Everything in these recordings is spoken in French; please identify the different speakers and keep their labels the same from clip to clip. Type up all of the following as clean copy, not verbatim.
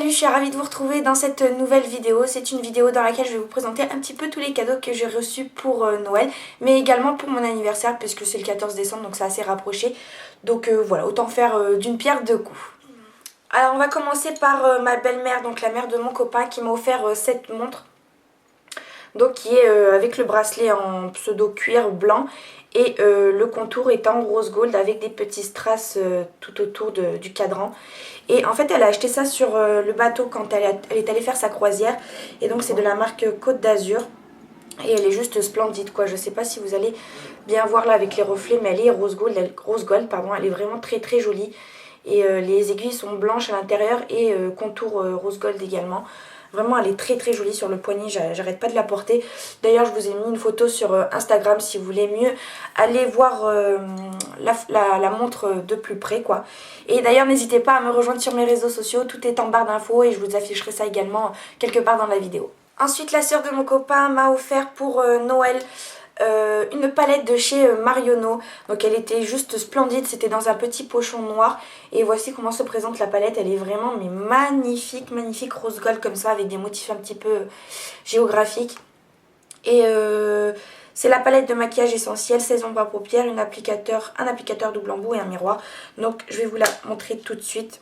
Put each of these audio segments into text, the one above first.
Speaker 1: Salut, je suis ravie de vous retrouver dans cette nouvelle vidéo. C'est une vidéo dans laquelle je vais vous présenter un petit peu tous les cadeaux que j'ai reçus pour Noël, mais également pour mon anniversaire puisque c'est le 14 décembre donc c'est assez rapproché. Donc voilà, autant faire d'une pierre deux coups. Alors on va commencer par ma belle-mère, donc la mère de mon copain qui m'a offert cette montre. Donc qui est avec le bracelet en pseudo cuir blanc et le contour est en rose gold avec des petits strass tout autour du cadran. Et en fait elle a acheté ça sur le bateau quand elle est allée faire sa croisière. Et donc c'est de la marque Côte d'Azur. Et elle est juste splendide quoi. Je sais pas si vous allez bien voir là avec les reflets, mais elle est rose gold, elle est vraiment très très jolie. Et les aiguilles sont blanches à l'intérieur et contour rose gold également. Vraiment elle est très très jolie sur le poignet, j'arrête pas de la porter. D'ailleurs je vous ai mis une photo sur Instagram si vous voulez mieux aller voir la montre de plus près quoi. Et d'ailleurs n'hésitez pas à me rejoindre sur mes réseaux sociaux, tout est en barre d'infos et je vous afficherai ça également quelque part dans la vidéo. Ensuite la sœur de mon copain m'a offert pour Noël une palette de chez Marionneau. Donc elle était juste splendide, c'était dans un petit pochon noir. Et voici comment se présente la palette, elle est vraiment mais magnifique, magnifique rose gold comme ça avec des motifs un petit peu géographiques. Et c'est la palette de maquillage essentiel, 16 ombres à paupières, un applicateur double embout et un miroir. Donc je vais vous la montrer tout de suite.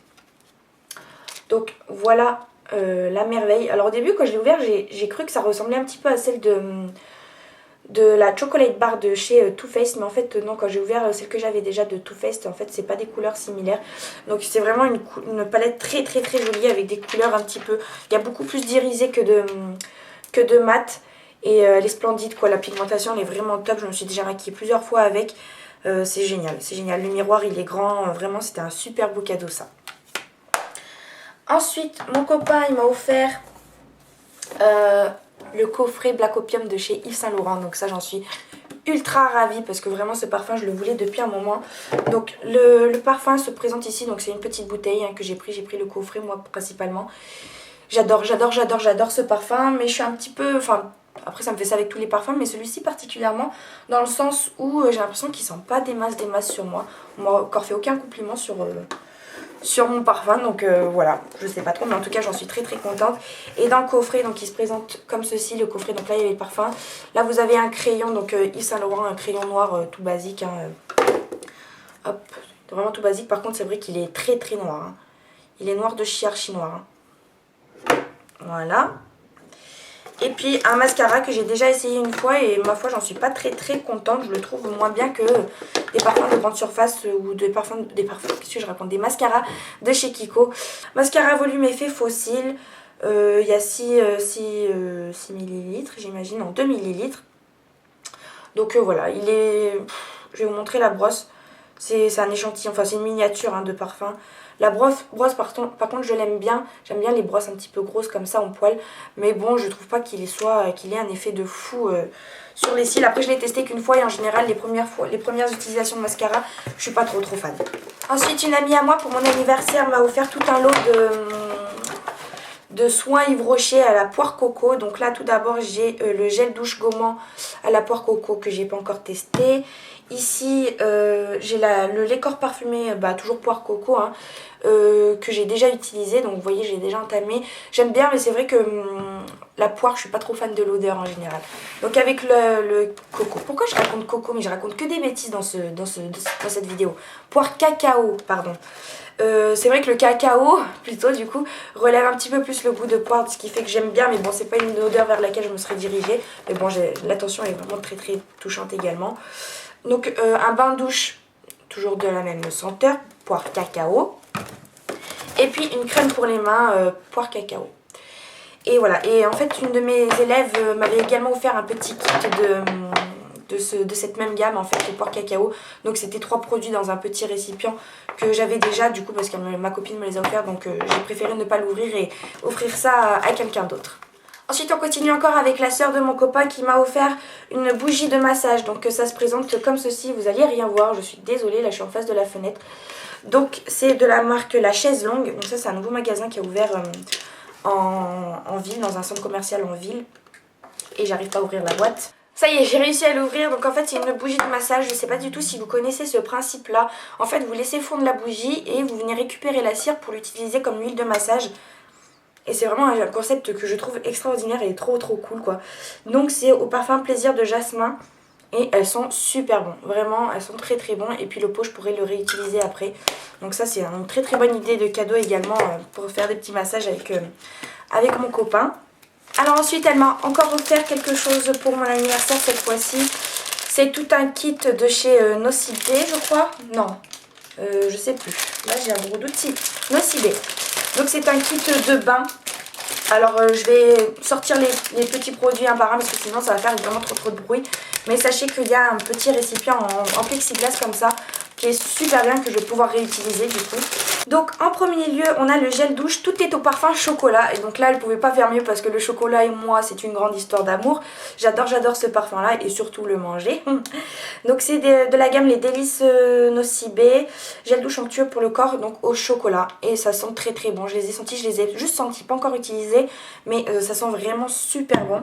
Speaker 1: Donc voilà la merveille. Alors au début quand je l'ai ouvert j'ai cru que ça ressemblait un petit peu à celle de la chocolate bar de chez Too Faced, mais en fait non, quand j'ai ouvert celle que j'avais déjà de Too Faced, en fait c'est pas des couleurs similaires. Donc c'est vraiment une palette très très très jolie avec des couleurs un petit peu, il y a beaucoup plus d'irisé que de mat. Et elle est splendide quoi, la pigmentation elle est vraiment top, je me suis déjà maquillée plusieurs fois avec. C'est génial, c'est génial, le miroir il est grand, vraiment c'était un super beau cadeau ça. Ensuite mon copain il m'a offert le coffret Black Opium de chez Yves Saint Laurent. Donc ça j'en suis ultra ravie parce que vraiment ce parfum je le voulais depuis un moment. Donc le parfum se présente ici, donc c'est une petite bouteille que j'ai pris le coffret moi principalement. J'adore ce parfum, mais je suis un petit peu, enfin après ça me fait ça avec tous les parfums, mais celui-ci particulièrement dans le sens où j'ai l'impression qu'il sent pas des masses sur moi. On m'a encore fait aucun compliment sur mon parfum, donc voilà, je sais pas trop, mais en tout cas j'en suis très très contente. Et dans le coffret, donc il se présente comme ceci, le coffret, donc là il y a les parfums, là vous avez un crayon, donc Yves Saint Laurent, un crayon noir tout basique, hop, vraiment tout basique, par contre c'est vrai qu'il est très très noir, il est noir de chez archi noir, voilà. Et puis un mascara que j'ai déjà essayé une fois et ma foi j'en suis pas très très contente, je le trouve moins bien que des parfums de grande surface ou des qu'est-ce que je raconte, des mascaras de chez Kiko. Mascara volume effet fossile, il y a 6 ml j'imagine, en 2 ml. Donc voilà, je vais vous montrer la brosse, c'est un échantillon, enfin c'est une miniature de parfum. La brosse par contre je l'aime bien, j'aime bien les brosses un petit peu grosses comme ça en poil, mais bon je trouve pas qu'il ait un effet de fou sur les cils. Après je l'ai testé qu'une fois et en général les premières utilisations de mascara je suis pas trop fan. Ensuite une amie à moi pour mon anniversaire m'a offert tout un lot de soins Yves Rocher à la poire coco. Donc là tout d'abord j'ai le gel douche gommant à la poire coco que j'ai pas encore testé. Ici j'ai le lait corps parfumé, toujours poire coco que j'ai déjà utilisé, donc vous voyez j'ai déjà entamé. J'aime bien mais c'est vrai que la poire je suis pas trop fan de l'odeur en général. Donc avec le coco, pourquoi je raconte coco mais je raconte que des bêtises dans cette vidéo. Poire cacao pardon. C'est vrai que le cacao plutôt du coup relève un petit peu plus le goût de poire, ce qui fait que j'aime bien, mais bon c'est pas une odeur vers laquelle je me serais dirigée, mais bon l'attention est vraiment très très touchante également. Donc un bain de douche toujours de la même senteur, poire cacao, et puis une crème pour les mains poire cacao. Et voilà, et en fait une de mes élèves m'avait également offert un petit kit de cette même gamme en fait, le poire cacao. Donc c'était 3 produits dans un petit récipient que j'avais déjà du coup parce que ma copine me les a offerts, donc j'ai préféré ne pas l'ouvrir et offrir ça à quelqu'un d'autre. Ensuite on continue encore avec la sœur de mon copain qui m'a offert une bougie de massage. Donc ça se présente comme ceci, vous allez rien voir, je suis désolée, là je suis en face de la fenêtre. Donc c'est de la marque La Chaise Longue, donc ça c'est un nouveau magasin qui a ouvert en ville, dans un centre commercial en ville. Et j'arrive pas à ouvrir la boîte. Ça y est, j'ai réussi à l'ouvrir. Donc en fait c'est une bougie de massage, je sais pas du tout si vous connaissez ce principe là. En fait vous laissez fondre la bougie et vous venez récupérer la cire pour l'utiliser comme huile de massage. Et c'est vraiment un concept que je trouve extraordinaire et trop cool quoi. Donc c'est au parfum plaisir de jasmin. Et elles sont super bonnes, vraiment elles sont très bonnes. Et puis le pot je pourrais le réutiliser après. Donc ça c'est une très bonne idée de cadeau également pour faire des petits massages avec mon copain. Alors ensuite elle m'a encore offert quelque chose pour mon anniversaire cette fois-ci. C'est tout un kit de chez Nocibé je crois. Non, je sais plus. Là j'ai un gros doute. Si, Nocibé. Donc c'est un kit de bain. Alors je vais sortir les petits produits un par un parce que sinon ça va faire vraiment trop de bruit. Mais sachez qu'il y a un petit récipient en plexiglas comme ça qui est super bien, que je vais pouvoir réutiliser du coup. Donc en premier lieu on a le gel douche, tout est au parfum chocolat. Et donc là elle pouvait pas faire mieux parce que le chocolat et moi c'est une grande histoire d'amour. J'adore ce parfum là et surtout le manger. Donc c'est de la gamme les délices Nocibé, gel douche onctueux pour le corps donc au chocolat. Et ça sent très bon, je les ai sentis, je les ai juste sentis, pas encore utilisés. Mais ça sent vraiment super bon.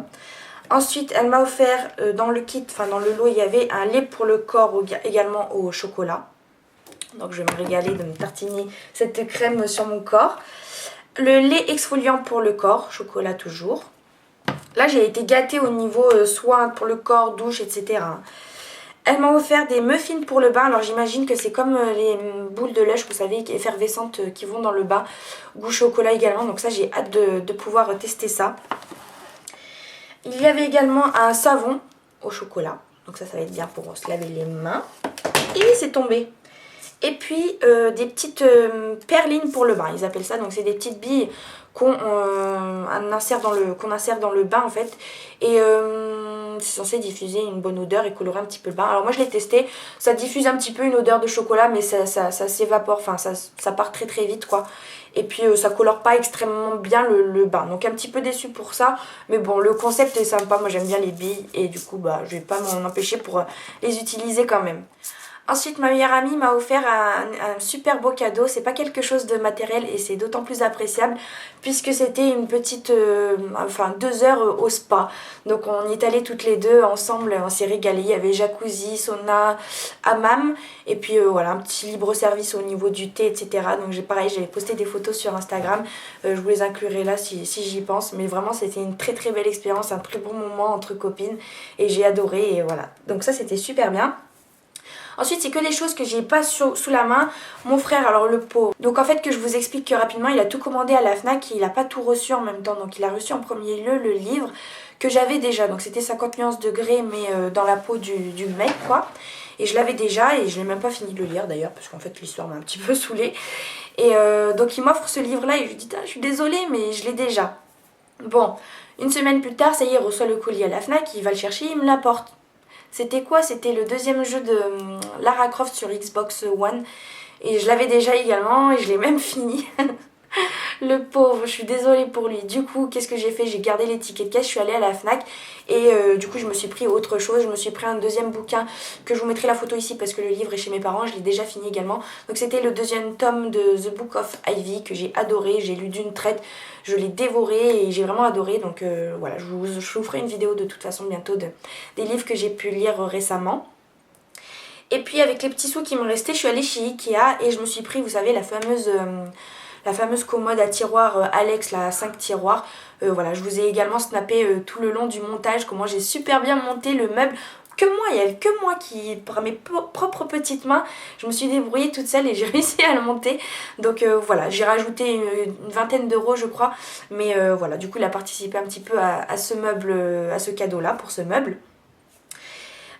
Speaker 1: Ensuite, elle m'a offert dans le kit, enfin dans le lot, il y avait un lait pour le corps également au chocolat. Donc je vais me régaler de me tartiner cette crème sur mon corps. Le lait exfoliant pour le corps, chocolat toujours. Là j'ai été gâtée au niveau soins pour le corps, douche, etc. Elle m'a offert des muffins pour le bain. Alors j'imagine que c'est comme les boules de lèche, vous savez, effervescentes qui vont dans le bain. Goût chocolat également, donc ça j'ai hâte de pouvoir tester ça. Il y avait également un savon au chocolat. Donc ça va être bien pour se laver les mains. Et c'est tombé. Et puis des petites perlines pour le bain, ils appellent ça. Donc c'est des petites billes qu'on insère dans le bain en fait. Et c'est censé diffuser une bonne odeur et colorer un petit peu le bain. Alors moi je l'ai testé, ça diffuse un petit peu une odeur de chocolat, mais ça s'évapore, enfin ça part très vite quoi. Et puis ça colore pas extrêmement bien le bain. Donc un petit peu déçue pour ça. Mais bon, le concept est sympa, moi j'aime bien les billes. Et du coup bah je vais pas m'en empêcher pour les utiliser quand même. Ensuite, ma meilleure amie m'a offert un super beau cadeau. C'est pas quelque chose de matériel et c'est d'autant plus appréciable puisque c'était une petite, 2 heures au spa. Donc on y est allées toutes les deux ensemble, on s'est régalé. Il y avait jacuzzi, sauna, hammam et puis voilà, un petit libre service au niveau du thé, etc. Donc pareil, j'avais posté des photos sur Instagram. Je vous les inclurai là si j'y pense. Mais vraiment, c'était une très belle expérience, un très bon moment entre copines et j'ai adoré et voilà. Donc ça, c'était super bien. Ensuite, c'est que des choses que j'ai pas sous la main. Mon frère, alors le pauvre. Donc en fait, que je vous explique que rapidement, il a tout commandé à la Fnac et il a pas tout reçu en même temps. Donc il a reçu en premier lieu le livre que j'avais déjà. Donc c'était 50 nuances de grès mais dans la peau du mec quoi. Et je l'avais déjà et je n'ai même pas fini de le lire d'ailleurs parce qu'en fait l'histoire m'a un petit peu saoulée. Et donc il m'offre ce livre là et je lui dis je suis désolée mais je l'ai déjà. Bon, une semaine plus tard, ça y est, il reçoit le colis à la Fnac, il va le chercher, il me l'apporte. C'était quoi? C'était le deuxième jeu de Lara Croft sur Xbox One. Et je l'avais déjà également et je l'ai même fini. Le pauvre, je suis désolée pour lui. Du coup, qu'est-ce que j'ai fait? J'ai gardé les tickets de caisse, je suis allée à la Fnac. Et du coup, je me suis pris autre chose. Je me suis pris un deuxième bouquin que je vous mettrai la photo ici parce que le livre est chez mes parents. Je l'ai déjà fini également. Donc c'était le deuxième tome de The Book of Ivy que j'ai adoré. J'ai lu d'une traite. Je l'ai dévoré et j'ai vraiment adoré. Donc voilà, je vous ferai une vidéo de toute façon bientôt des livres que j'ai pu lire récemment. Et puis avec les petits sous qui me restaient, je suis allée chez Ikea et je me suis pris, vous savez, la fameuse commode à tiroirs Alex, là, à 5 tiroirs. Voilà, je vous ai également snappé tout le long du montage, comment j'ai super bien monté le meuble. Il n'y avait que moi qui, par mes propres petites mains, je me suis débrouillée toute seule et j'ai réussi à le monter. Donc voilà, j'ai rajouté une vingtaine d'euros je crois. Mais voilà, du coup il a participé un petit peu à ce meuble, à ce cadeau là, pour ce meuble.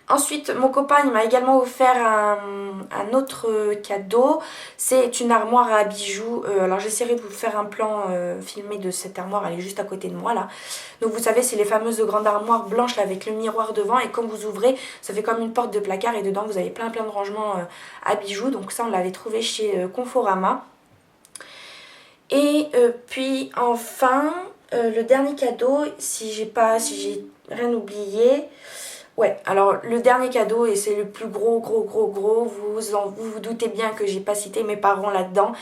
Speaker 1: Ensuite, mon copain il m'a également offert un autre cadeau. C'est une armoire à bijoux. Alors j'essaierai de vous faire un plan filmé de cette armoire, elle est juste à côté de moi là. Donc vous savez, c'est les fameuses grandes armoires blanches là avec le miroir devant. Et quand vous ouvrez, ça fait comme une porte de placard et dedans vous avez plein de rangements à bijoux. Donc ça on l'avait trouvé chez Conforama. Et puis enfin, le dernier cadeau, si j'ai rien oublié... Ouais, alors le dernier cadeau, et c'est le plus gros, vous doutez bien que j'ai pas cité mes parents là-dedans.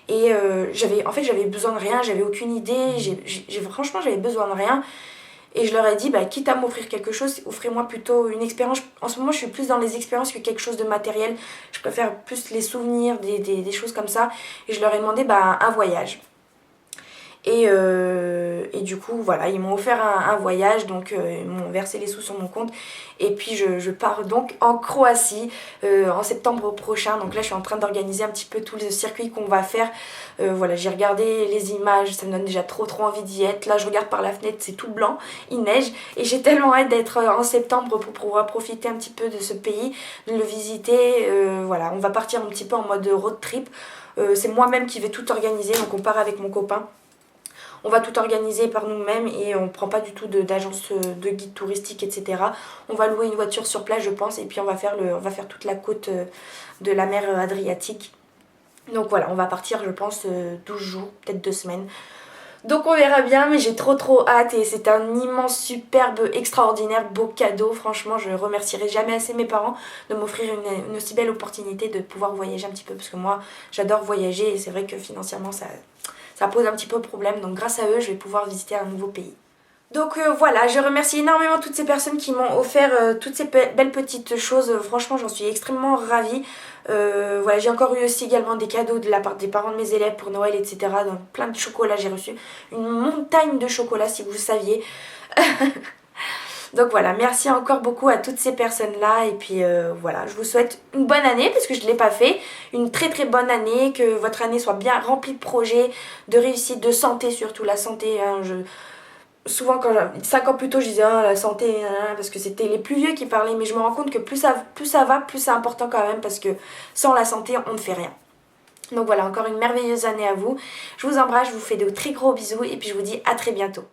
Speaker 1: Et j'avais besoin de rien, j'avais aucune idée, franchement j'avais besoin de rien. Et je leur ai dit, quitte à m'offrir quelque chose, offrez-moi plutôt une expérience. En ce moment je suis plus dans les expériences que quelque chose de matériel. Je préfère plus les souvenirs, des choses comme ça. Et je leur ai demandé un voyage. Et du coup voilà, ils m'ont offert un voyage, donc ils m'ont versé les sous sur mon compte. Et puis je pars donc en Croatie en septembre prochain. Donc là je suis en train d'organiser un petit peu tout le circuit qu'on va faire. Voilà, j'ai regardé les images, ça me donne déjà trop envie d'y être. Là je regarde par la fenêtre, c'est tout blanc, il neige. Et j'ai tellement hâte d'être en septembre pour pouvoir profiter un petit peu de ce pays, de le visiter. Voilà, on va partir un petit peu en mode road trip. C'est moi-même qui vais tout organiser, donc on part avec mon copain. On va tout organiser par nous-mêmes et on prend pas du tout d'agence de guide touristique, etc. On va louer une voiture sur place, je pense, et puis on va faire toute la côte de la mer Adriatique. Donc voilà, on va partir, je pense, 12 jours, peut-être 2 semaines. Donc on verra bien, mais j'ai trop hâte et c'est un immense, superbe, extraordinaire, beau cadeau. Franchement, je remercierai jamais assez mes parents de m'offrir une aussi belle opportunité de pouvoir voyager un petit peu, parce que moi, j'adore voyager et c'est vrai que financièrement, ça pose un petit peu problème. Donc grâce à eux, je vais pouvoir visiter un nouveau pays. Donc voilà, je remercie énormément toutes ces personnes qui m'ont offert toutes ces belles petites choses. Franchement, j'en suis extrêmement ravie. Voilà, j'ai encore eu aussi également des cadeaux de la part des parents de mes élèves pour Noël, etc. Donc plein de chocolat, j'ai reçu une montagne de chocolat si vous saviez. Donc voilà, merci encore beaucoup à toutes ces personnes-là. Et puis voilà, je vous souhaite une bonne année, parce que je ne l'ai pas fait. Une très bonne année, que votre année soit bien remplie de projets, de réussite, de santé surtout. La santé, hein, souvent, 5 ans plus tôt, je disais la santé, hein, parce que c'était les plus vieux qui parlaient. Mais je me rends compte que plus ça va, plus c'est important quand même, parce que sans la santé, on ne fait rien. Donc voilà, encore une merveilleuse année à vous. Je vous embrasse, je vous fais de très gros bisous et puis je vous dis à très bientôt.